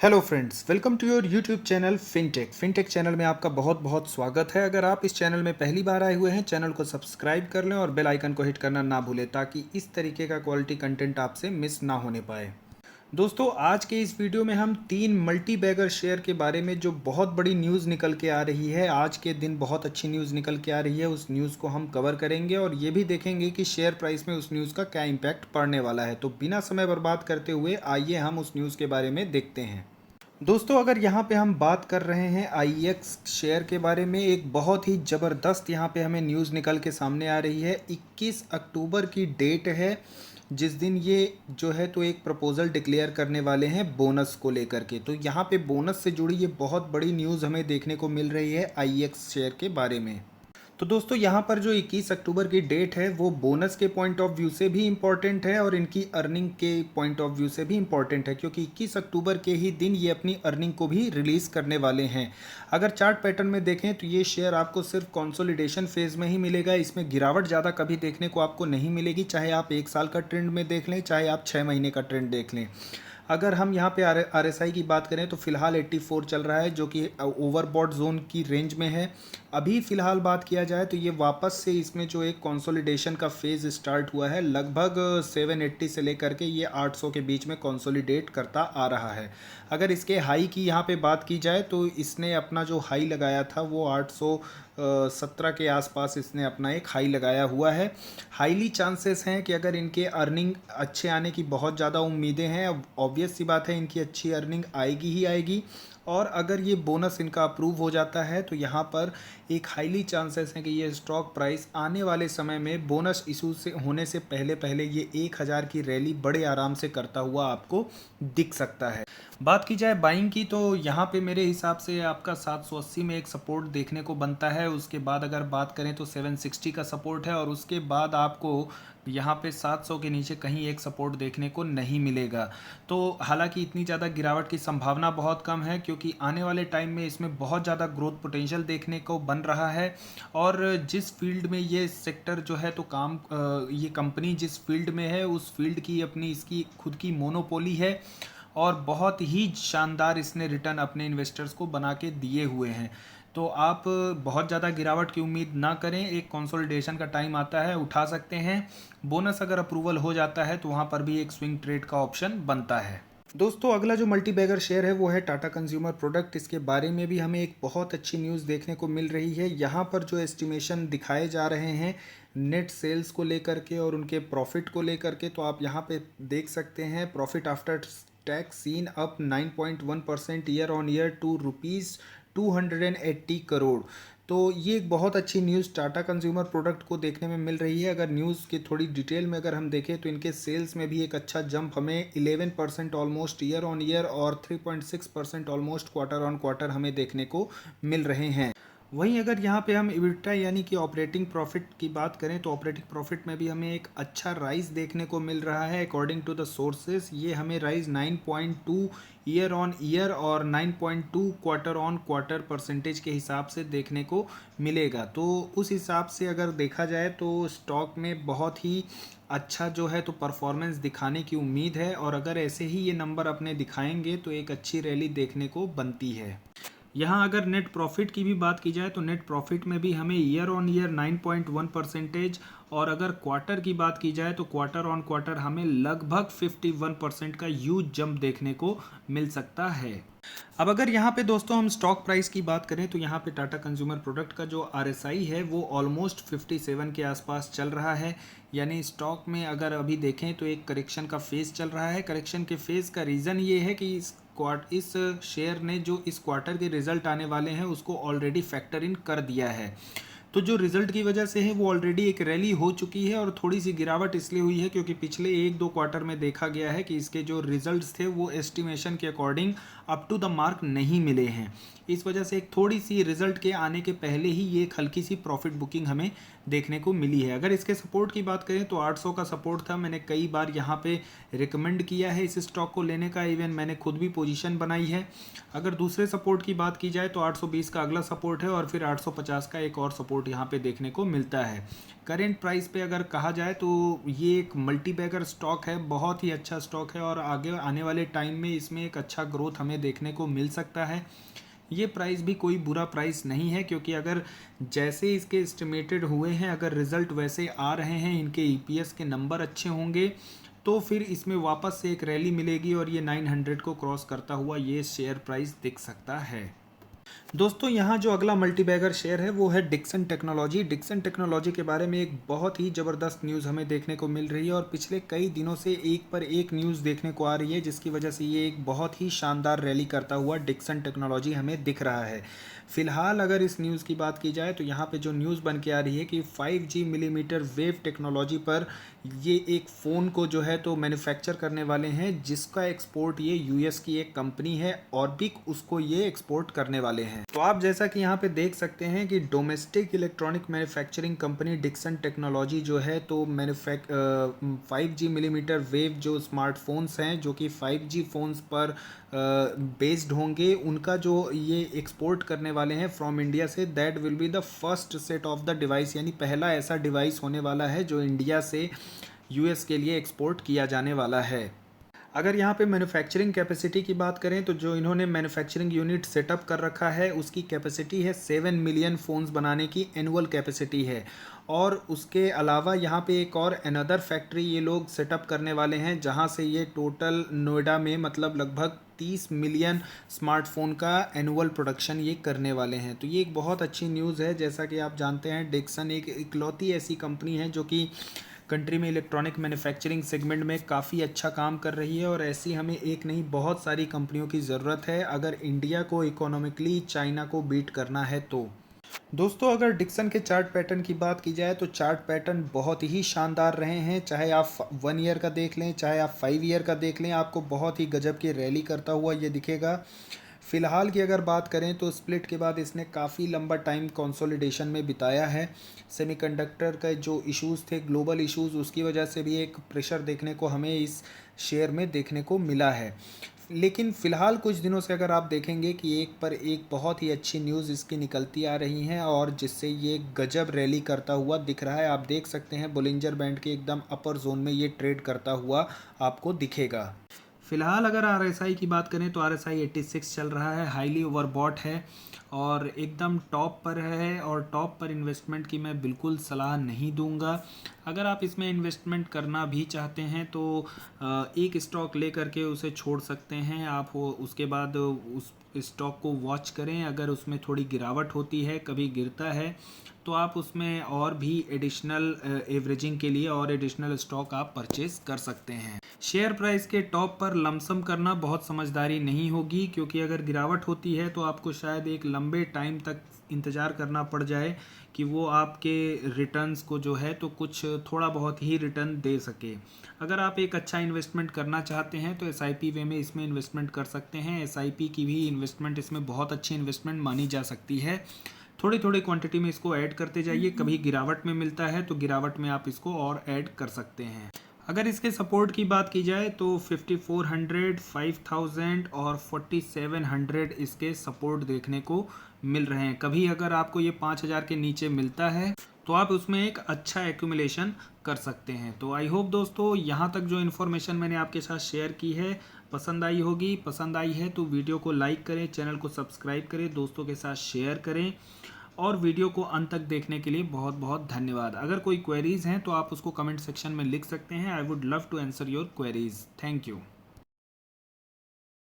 Hello friends, welcome to your YouTube channel fintech channel में आपका बहुत बहुत स्वागत है। अगर आप इस चैनल में पहली बार आए हुए हैं, चैनल को सब्सक्राइब कर लें और बेल आइकन को हिट करना ना भूलें ताकि इस तरीके का क्वालिटी कंटेंट आपसे मिस ना होने पाए। दोस्तों, आज के इस वीडियो में हम 3 मल्टी बैगर शेयर के बारे में जो बहुत बड़ी न्यूज़ निकल के आ रही है, आज के दिन बहुत अच्छी न्यूज़ निकल के आ रही है, उस न्यूज़ को हम कवर करेंगे और ये भी देखेंगे कि शेयर प्राइस में उस न्यूज़ का क्या इम्पैक्ट पड़ने वाला है। तो बिना समय बर्बाद करते हुए आइए हम उस न्यूज़ के बारे में देखते हैं। दोस्तों, अगर यहाँ पे हम बात कर रहे हैं आईएक्स शेयर के बारे में, एक बहुत ही ज़बरदस्त यहाँ पे हमें न्यूज़ निकल के सामने आ रही है। 21 अक्टूबर की डेट है जिस दिन ये जो है तो एक प्रपोज़ल डिक्लेयर करने वाले हैं बोनस को लेकर के। तो यहाँ पे बोनस से जुड़ी ये बहुत बड़ी न्यूज़ हमें देखने को मिल रही है आईएक्स शेयर के बारे में। तो दोस्तों, यहाँ पर जो 21 अक्टूबर की डेट है वो बोनस के पॉइंट ऑफ व्यू से भी इम्पॉर्टेंट है और इनकी अर्निंग के पॉइंट ऑफ व्यू से भी इम्पॉर्टेंट है, क्योंकि 21 अक्टूबर के ही दिन ये अपनी अर्निंग को भी रिलीज़ करने वाले हैं। अगर चार्ट पैटर्न में देखें तो ये शेयर आपको सिर्फ कंसोलिडेशन फेज़ में ही मिलेगा। इसमें गिरावट ज़्यादा कभी देखने को आपको नहीं मिलेगी, चाहे आप 1 साल का ट्रेंड में देख लें, चाहे आप 6 महीने का ट्रेंड देख लें। अगर हम यहाँ पे RSI की बात करें तो फिलहाल 84 चल रहा है, जो कि ओवरबॉट जोन की रेंज में है। अभी फ़िलहाल बात किया जाए तो ये वापस से इसमें जो एक कंसोलिडेशन का फेज़ स्टार्ट हुआ है, लगभग 780 से लेकर के ये 800 के बीच में कंसोलिडेट करता आ रहा है। अगर इसके हाई की यहाँ पे बात की जाए तो इसने अपना जो हाई लगाया था वो 817 के आसपास इसने अपना एक हाई लगाया हुआ है। हाईली चांसेस हैं कि अगर इनके अर्निंग अच्छे आने की बहुत ज़्यादा उम्मीदें हैं, अब ऑब्वियस सी बात है इनकी अच्छी अर्निंग आएगी ही आएगी। और अगर ये बोनस इनका अप्रूव हो जाता है तो यहाँ पर एक हाईली चांसेस हैं कि ये स्टॉक प्राइस आने वाले समय में बोनस इशू से होने से पहले पहले ये 1000 की रैली बड़े आराम से करता हुआ आपको दिख सकता है। बात की जाए बाइंग की तो यहाँ पे मेरे हिसाब से आपका 780 में एक सपोर्ट देखने को बनता है। उसके बाद अगर बात करें तो 760 का सपोर्ट है और उसके बाद आपको यहाँ पे 700 के नीचे कहीं एक सपोर्ट देखने को नहीं मिलेगा। तो हालांकि इतनी ज़्यादा गिरावट की संभावना बहुत कम है, क्योंकि आने वाले टाइम में इसमें बहुत ज़्यादा ग्रोथ पोटेंशियल देखने को बन रहा है। और जिस फील्ड में ये सेक्टर जो है तो ये कंपनी जिस फील्ड में है उस फील्ड की अपनी इसकी खुद की मोनोपोली है और बहुत ही शानदार इसने रिटर्न अपने इन्वेस्टर्स को बना के दिए हुए हैं। तो आप बहुत ज़्यादा गिरावट की उम्मीद ना करें। एक कंसोलिडेशन का टाइम आता है, उठा सकते हैं। बोनस अगर अप्रूवल हो जाता है तो वहाँ पर भी एक स्विंग ट्रेड का ऑप्शन बनता है। दोस्तों, अगला जो मल्टी बैगर शेयर है वो है टाटा कंज्यूमर प्रोडक्ट। इसके बारे में भी हमें एक बहुत अच्छी न्यूज़ देखने को मिल रही है। यहाँ पर जो एस्टिमेशन दिखाए जा रहे हैं नेट सेल्स को लेकर के और उनके प्रॉफिट को लेकर के, तो आप यहाँ पे देख सकते हैं profit after tax seen up 9.1% year on year to ₹280 crore. तो ये एक बहुत अच्छी न्यूज़ टाटा कंज्यूमर प्रोडक्ट को देखने में मिल रही है। अगर न्यूज़ की थोड़ी डिटेल में अगर हम देखें तो इनके सेल्स में भी एक अच्छा जंप हमें 11% ऑलमोस्ट ईयर ऑन ईयर और 3.6% ऑलमोस्ट क्वार्टर ऑन क्वार्टर हमें देखने को मिल रहे हैं। वहीं अगर यहाँ पे हम इबिटा यानी कि ऑपरेटिंग प्रॉफिट की बात करें तो ऑपरेटिंग प्रॉफिट में भी हमें एक अच्छा राइज देखने को मिल रहा है। अकॉर्डिंग टू द सोर्सेज ये हमें राइज 9.2 ईयर ऑन ईयर और 9.2 क्वार्टर ऑन क्वार्टर परसेंटेज के हिसाब से देखने को मिलेगा। तो उस हिसाब से अगर देखा जाए तो स्टॉक में बहुत ही अच्छा जो है तो परफॉर्मेंस दिखाने की उम्मीद है और अगर ऐसे ही ये नंबर अपने दिखाएंगे तो एक अच्छी रैली देखने को बनती है। यहाँ अगर नेट प्रॉफिट की भी बात की जाए तो नेट प्रॉफिट में भी हमें ईयर ऑन ईयर 9.1% और अगर क्वार्टर की बात की जाए तो क्वार्टर ऑन क्वार्टर हमें लगभग 51% का ह्यूज जंप देखने को मिल सकता है। अब अगर यहाँ पे दोस्तों हम स्टॉक प्राइस की बात करें तो यहाँ पे टाटा कंज्यूमर प्रोडक्ट का जो RSI है वो ऑलमोस्ट 57 के आसपास चल रहा है। यानी स्टॉक में अगर अभी देखें तो एक करेक्शन का फेज़ चल रहा है। करेक्शन के फेज़ का रीज़न ये है कि इस शेयर ने जो इस क्वार्टर के रिजल्ट आने वाले हैं उसको ऑलरेडी फैक्टर इन कर दिया है। तो जो रिजल्ट की वजह से है वो ऑलरेडी एक रैली हो चुकी है और थोड़ी सी गिरावट इसलिए हुई है क्योंकि पिछले 1-2 क्वार्टर में देखा गया है कि इसके जो रिजल्ट्स थे वो एस्टिमेशन के according up to the mark नहीं मिले हैं। इस वजह से एक थोड़ी सी रिजल्ट के आने के पहले ही ये एक हल्की सी प्रॉफिट बुकिंग हमें देखने को मिली है। अगर इसके सपोर्ट की बात करें तो 800 का सपोर्ट था। मैंने कई बार यहाँ पे रिकमेंड किया है इस स्टॉक को लेने का, इवन मैंने खुद भी पोजीशन बनाई है। अगर दूसरे सपोर्ट की बात की जाए तो 820 का अगला सपोर्ट है और फिर 850 का एक और सपोर्ट सपोर्ट यहाँ पे देखने को मिलता है। करेंट प्राइस पे अगर कहा जाए तो ये एक मल्टी बैगर स्टॉक है, बहुत ही अच्छा स्टॉक है और आगे आने वाले टाइम में इसमें एक अच्छा ग्रोथ हमें देखने को मिल सकता है। ये प्राइस भी कोई बुरा प्राइस नहीं है, क्योंकि अगर जैसे इसके एस्टिमेटेड हुए हैं, अगर रिज़ल्ट वैसे आ रहे हैं, इनके ईपीएस के नंबर अच्छे होंगे तो फिर इसमें वापस से एक रैली मिलेगी और ये 900 को क्रॉस करता हुआ ये शेयर प्राइस दिख सकता है। दोस्तों यहाँ जो अगला मल्टीबैगर शेयर है वो है डिक्सन टेक्नोलॉजी। डिक्सन टेक्नोलॉजी के बारे में एक बहुत ही ज़बरदस्त न्यूज़ हमें देखने को मिल रही है और पिछले कई दिनों से एक पर एक न्यूज़ देखने को आ रही है, जिसकी वजह से ये एक बहुत ही शानदार रैली करता हुआ डिक्सन टेक्नोलॉजी हमें दिख रहा है। फिलहाल अगर इस न्यूज़ की बात की जाए तो यहाँ पे जो न्यूज़ बन के आ रही है कि 5G मिलीमीटर वेव टेक्नोलॉजी पर ये एक फ़ोन को जो है तो मैन्युफैक्चर करने वाले हैं, जिसका एक्सपोर्ट ये यूएस की एक कंपनी है ऑर्बिक, उसको ये एक्सपोर्ट करने वाले हैं। तो आप जैसा कि यहाँ पे देख सकते हैं कि domestic electronic manufacturing company Dixon technology जो है तो 5G मिलीमीटर वेव जो स्मार्टफोन्स हैं जो कि 5G फ़ोन्स पर बेस्ड होंगे, उनका जो ये एक्सपोर्ट करने वाले हैं फ्रॉम इंडिया से, that will be the first set of the device, यानी पहला ऐसा डिवाइस होने वाला है जो इंडिया से यूएस के लिए एक्सपोर्ट किया जाने वाला है। अगर यहाँ पे मैन्युफैक्चरिंग कैपेसिटी की बात करें तो जो इन्होंने मैन्युफैक्चरिंग यूनिट सेटअप कर रखा है उसकी कैपेसिटी है 7 मिलियन फ़ोन्स बनाने की एनुअल कैपेसिटी है। और उसके अलावा यहाँ पे एक और अनदर फैक्ट्री ये लोग सेटअप करने वाले हैं, जहाँ से ये टोटल नोएडा में मतलब लगभग 30 मिलियन स्मार्टफोन का एनुअल प्रोडक्शन ये करने वाले हैं। तो ये एक बहुत अच्छी न्यूज़ है। जैसा कि आप जानते हैं डिक्सन एक इकलौती ऐसी कंपनी है जो कि कंट्री में इलेक्ट्रॉनिक मैन्युफैक्चरिंग सेगमेंट में काफ़ी अच्छा काम कर रही है और ऐसी हमें एक नहीं बहुत सारी कंपनियों की ज़रूरत है अगर इंडिया को इकोनॉमिकली चाइना को बीट करना है तो। दोस्तों अगर डिक्सन के चार्ट पैटर्न की बात की जाए तो चार्ट पैटर्न बहुत ही शानदार रहे हैं, चाहे आप 1 ईयर का देख लें चाहे आप 5 ईयर का देख लें, आपको बहुत ही गजब की रैली करता हुआ ये दिखेगा। फ़िलहाल की अगर बात करें तो स्प्लिट के बाद इसने काफ़ी लंबा टाइम कंसोलिडेशन में बिताया है। सेमीकंडक्टर का जो इश्यूज़ थे, ग्लोबल इश्यूज़, उसकी वजह से भी एक प्रेशर देखने को हमें इस शेयर में देखने को मिला है। लेकिन फ़िलहाल कुछ दिनों से अगर आप देखेंगे कि एक पर एक बहुत ही अच्छी न्यूज़ इसकी निकलती आ रही हैं और जिससे ये गजब रैली करता हुआ दिख रहा है। आप देख सकते हैं बोलिंजर बैंड के एकदम अपर जोन में ये ट्रेड करता हुआ आपको दिखेगा। फिलहाल अगर RSI की बात करें तो RSI 86 चल रहा है, हाईली ओवरबॉट है और एकदम टॉप पर है और टॉप पर इन्वेस्टमेंट की मैं बिल्कुल सलाह नहीं दूंगा। अगर आप इसमें इन्वेस्टमेंट करना भी चाहते हैं तो एक स्टॉक ले करके उसे छोड़ सकते हैं आप, उसके बाद उस स्टॉक को वॉच करें। अगर उसमें थोड़ी गिरावट होती है, कभी गिरता है, तो आप उसमें और भी एडिशनल एवरेजिंग के लिए और एडिशनल स्टॉक आप परचेज कर सकते हैं। शेयर प्राइस के टॉप पर लमसम करना बहुत समझदारी नहीं होगी, क्योंकि अगर गिरावट होती है तो आपको शायद एक लंबे टाइम तक इंतज़ार करना पड़ जाए कि वो आपके रिटर्न्स को जो है तो कुछ थोड़ा बहुत ही रिटर्न दे सके। अगर आप एक अच्छा इन्वेस्टमेंट करना चाहते हैं तो SIP वे में इसमें इन्वेस्टमेंट कर सकते हैं। SIP की भी इन्वेस्टमेंट इसमें बहुत अच्छी इन्वेस्टमेंट मानी जा सकती है। थोड़ी थोड़ी क्वांटिटी में इसको ऐड करते जाइए, कभी गिरावट में मिलता है तो गिरावट में आप इसको और ऐड कर सकते हैं। अगर इसके सपोर्ट की बात की जाए तो 5400, 5000 और 4700 इसके सपोर्ट देखने को मिल रहे हैं। कभी अगर आपको ये 5000 के नीचे मिलता है तो आप उसमें एक अच्छा एक्यूमुलेशन कर सकते हैं। तो आई होप दोस्तों यहाँ तक जो इन्फॉर्मेशन मैंने आपके साथ शेयर की है पसंद आई होगी। पसंद आई है तो वीडियो को लाइक करें, चैनल को सब्सक्राइब करें, दोस्तों के साथ शेयर करें और वीडियो को अंत तक देखने के लिए बहुत बहुत धन्यवाद। अगर कोई क्वेरीज़ हैं तो आप उसको कमेंट सेक्शन में लिख सकते हैं। I would love to answer your queries. Thank you.